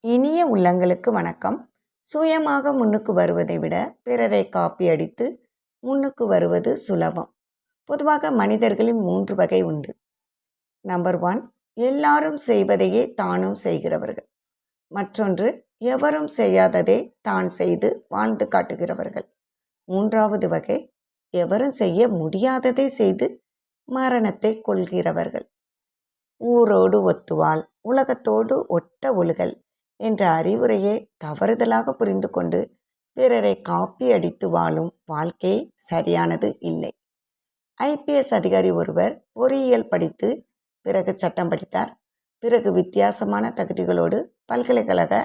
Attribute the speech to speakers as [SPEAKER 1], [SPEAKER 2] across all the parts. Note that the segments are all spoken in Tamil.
[SPEAKER 1] இனிய உள்ளங்களுக்கு வணக்கம். சுயமாக முன்னுக்கு வருவதை விட பிறரை காப்பி அடித்து முன்னுக்கு வருவது சுலபம். பொதுவாக மனிதர்களில் 3 வகை உண்டு. நம்பர் 1, எல்லாரும் செய்வதையே தானும் செய்கிறவர்கள். மற்றொன்று, எவரும் செய்யாததை தான் செய்து வாழ்ந்து காட்டுகிறவர்கள். 3வது வகை, எவரும் செய்ய முடியாததை செய்து மரணத்தை கொள்கிறவர்கள். ஊரோடு ஒத்துவாள், உலகத்தோடு ஒட்ட ஒழுகல் என்ற அறிவுரையை தவறுதலாக புரிந்து கொண்டு பிறரை காப்பி அடித்து வாழும் வாழ்க்கை சரியானது இல்லை. IPS அதிகாரி ஒருவர் பொறியியல் படித்து பிறகு சட்டம் படித்தார். பிறகு வித்தியாசமான தகுதிகளோடு பல்கலைக்கழக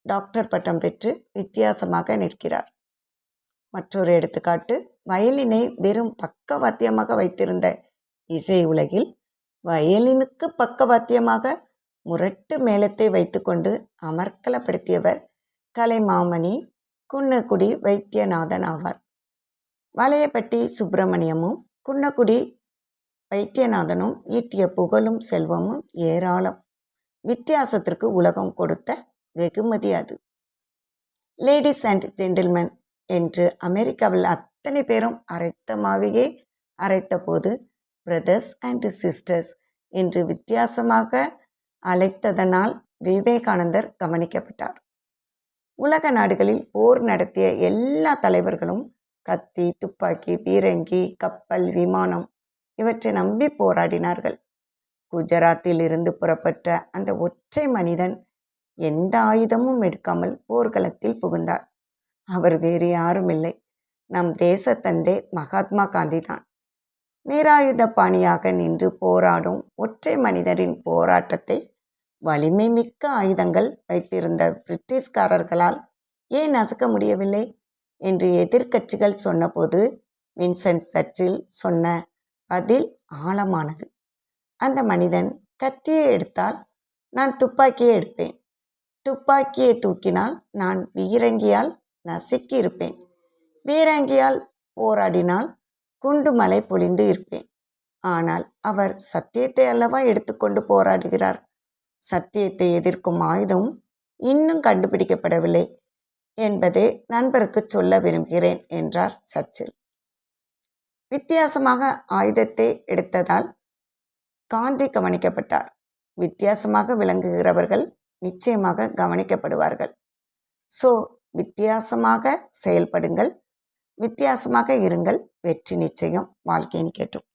[SPEAKER 1] டாக்டர் பட்டம் பெற்று வித்தியாசமாக நிற்கிறார். மற்றொரு எடுத்துக்காட்டு, வயலினை வெறும் பக்கவாத்தியமாக வைத்திருந்த இசை உலகில் வயலினுக்கு பக்கவாத்தியமாக முரட்டு மேளத்தை வைத்துக்கொண்டு அமர்க்கலப்படுத்தியவர் கலைமாமணி குன்னக்குடி வைத்தியநாதன் ஆவார். வலையப்பட்டி சுப்பிரமணியமும் குன்னக்குடி வைத்தியநாதனும் ஈட்டிய புகழும் செல்வமும் ஏராளம். வித்தியாசத்திற்கு உலகம் கொடுத்த வெகுமதி அது. லேடிஸ் அண்ட் ஜென்டில்மென் என்று அமெரிக்காவில் அத்தனை பேரும் அரைத்த மாவையே அரைத்த போது பிரதர்ஸ் அண்ட் சிஸ்டர்ஸ் என்று வித்தியாசமாக அழைத்ததனால் விவேகானந்தர் கவனிக்கப்பட்டார். உலக நாடுகளில் போர் நடத்திய எல்லா தலைவர்களும் கத்தி, துப்பாக்கி, பீரங்கி, கப்பல், விமானம் இவற்றை நம்பி போராடினார்கள். குஜராத்தில் இருந்து புறப்பட்ட அந்த ஒற்றை மனிதன் எந்த ஆயுதமும் எடுக்காமல் போர்க்களத்தில் புகுந்தார். அவர் வேறு யாரும் இல்லை, நம் தேச தந்தை மகாத்மா காந்தி தான். நிராயுத பாணியாக நின்று போராடும் ஒற்றை மனிதரின் போராட்டத்தை வலிமை மிக்க ஆயுதங்கள் வைத்திருந்த பிரிட்டிஷ்காரர்களால் ஏன் நசுக்க முடியவில்லை என்று எதிர்க்கட்சிகள் சொன்னபோது வின்சென்ட் சர்ச்சில் சொன்ன பதில் ஆழமானது. அந்த மனிதன் கத்தியை எடுத்தால் நான் துப்பாக்கியை எடுப்பேன், துப்பாக்கியை தூக்கினால் நான் பீரங்கியால் நசுக்கி இருப்பேன், பீரங்கியால் போராடினால் குண்டு மலை பொழிந்து இருப்பேன். ஆனால் அவர் சத்தியத்தை அல்லவா எடுத்துக்கொண்டு போராடுகிறார். சத்தியத்தை எதிர்க்கும் ஆயுதம் இன்னும் கண்டுபிடிக்கப்படவில்லை என்பதை நண்பருக்கு சொல்ல விரும்புகிறேன் என்றார் சர்ச்சில். வித்தியாசமாக ஆயுதத்தை எடுத்ததால் காந்தி கவனிக்கப்பட்டார். வித்தியாசமாக விளங்குகிறவர்கள் நிச்சயமாக கவனிக்கப்படுவார்கள். வித்தியாசமாக செயல்படுங்கள், வித்தியாசமாக இருங்கள், வெற்றி நிச்சயம் வாழ்க்கையின் கேட்டும்.